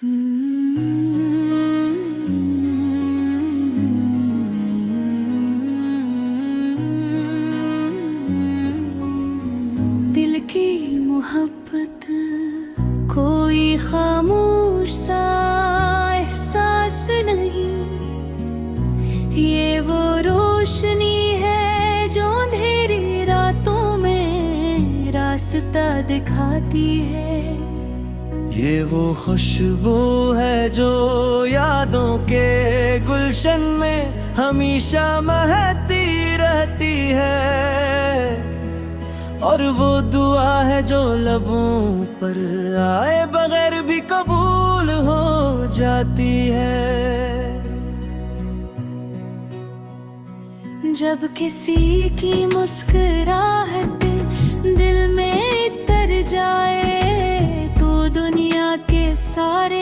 दिल की मोहब्बत कोई खामोश सा एहसास नहीं, ये वो रोशनी है जो अंधेरी रातों में रास्ता दिखाती है। ये वो खुशबू है जो यादों के गुलशन में हमेशा महकती रहती है, और वो दुआ है जो लबों पर आए बगैर भी कबूल हो जाती है। जब किसी की मुस्कुराहट दिल में उतर जाए तो दुनिया के सारे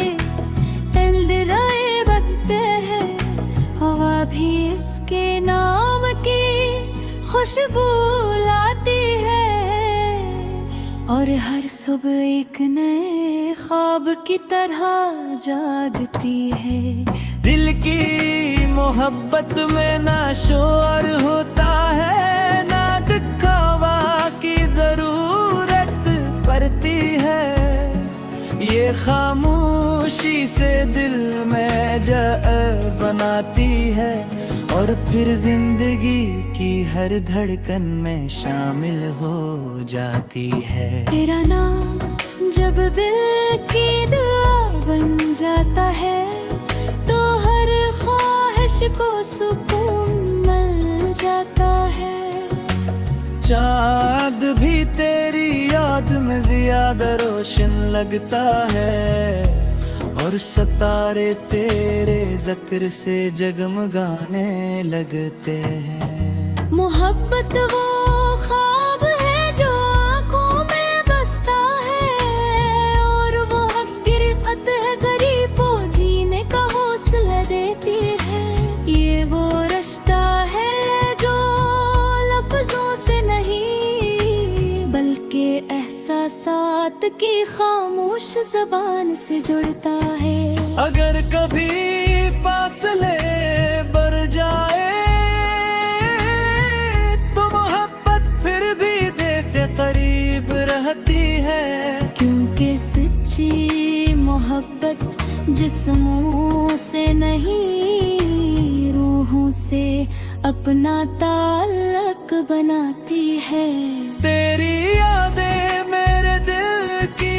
एल्डराए बनते हैं। हवा भी इसके नाम की खुशबू लाती है, और हर सुबह एक नए ख्वाब की तरह जागती है। दिल की मोहब्बत में ना शोर होता है, ना दिखावा की जरूरत पड़ती है। ये खामोशी से दिल में जगह बनाती है, और फिर जिंदगी की हर धड़कन में शामिल हो जाती है। तेरा नाम जब दिल की दुआ बन जाता है तो हर ख्वाहिश को सुकून मिल जाता है। चाँद भी तेरी याद में ज्यादा रोशन लगता है, और सितारे तेरे जिक्र से जगमगाने लगते हैं। मोहब्बत वो ख्वाब है जो आँखों में बसता है, और वो हकीकत है गरीब को जीने का हौसला देती है। ये वो रिश्ता है जो लफ्जों से नहीं बल्कि एहसासात की खामोश ज़बान से जुड़ता है। अगर कभी फासले बढ़ जाए तो मोहब्बत फिर भी देते करीब रहती है, क्योंकि सच्ची मोहब्बत जिस्मों से नहीं रूहों से अपना ताल्लुक बनाती है। तेरी यादें मेरे दिल की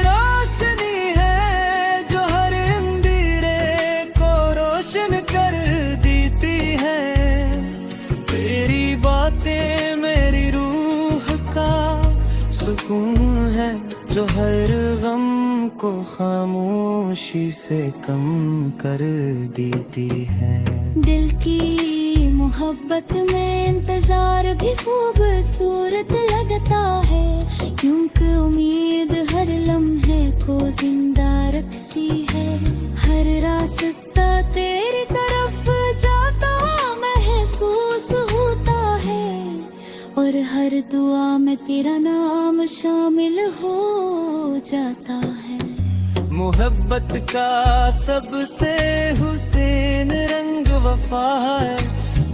रोशनी है जो हर अंधेरे को रोशन कर देती है। तेरी बातें मेरी रूह का सुकून है जो हर गम को खामोशी से कम कर देती है। दिल की मोहब्बत में इंतजार भी खूबसूरत लगता है, क्योंकि उम्मीद हर लम्हे को जिंदा रखती है। हर रास्ता तेरी तरफ जाता महसूस होता है, और हर दुआ में तेरा नाम शामिल हो जाता है। मोहब्बत का सबसे हुसैन रंग वफा है,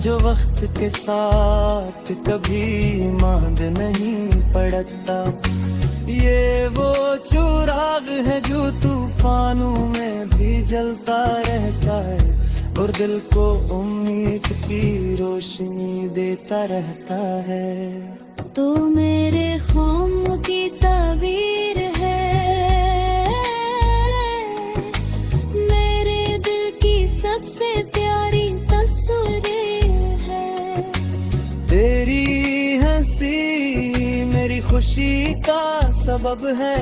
जो वक्त के साथ कभी मांद नहीं पड़ता। ये वो चिराग है जो तूफानों में भी जलता रहता है, और दिल को उम्मीद की रोशनी देता रहता है। तो मेरे ख्वाब की ताबीर है, मेरे दिल की सबसे प्यारी तस्वीर है। तेरी हंसी मेरी खुशी का सबब है,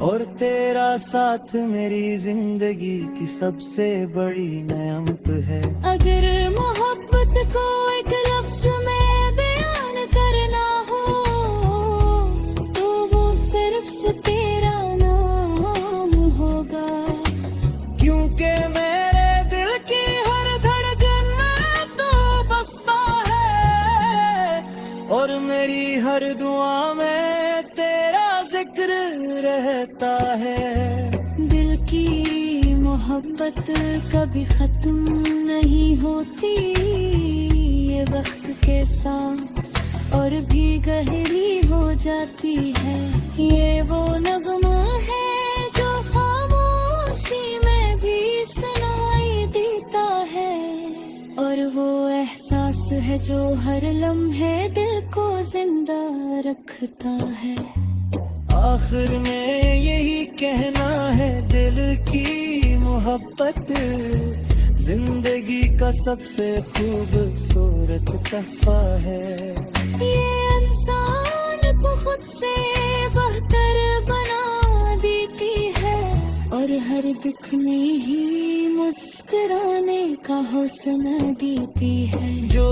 और तेरा साथ मेरी जिंदगी की सबसे बड़ी नेमत है। अगर मोहब्बत को एक लफ्ज में बयान करना हो तो वो सिर्फ तेरा नाम होगा, क्योंकि मेरे दिल की हर धड़कन में तू बसता है, और मेरी हर दुआ में तेरा जिक्र रहता है। दिल की मोहब्बत कभी खत्म नहीं होती, ये वक्त के साथ और भी गहरी हो जाती है। ये वो नगमा है जो खामोशी में भी सुनाई देता है, और वो एहसास है जो हर लम्हे दिल को जिंदा रखता है। आखिर में यही कहना है, दिल की मोहब्बत जिंदगी का सबसे खूबसूरत तोहफा है। ये इंसान को खुद से बेहतर बना देती है, और हर दुख में ही मुस्कुराने का हौसला देती है। जो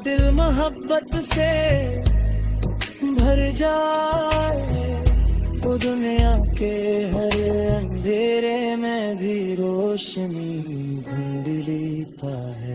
दिल मोहब्बत से भर जाए, वो दुनिया के हर अंधेरे में भी रोशनी ढूंढ लेता है।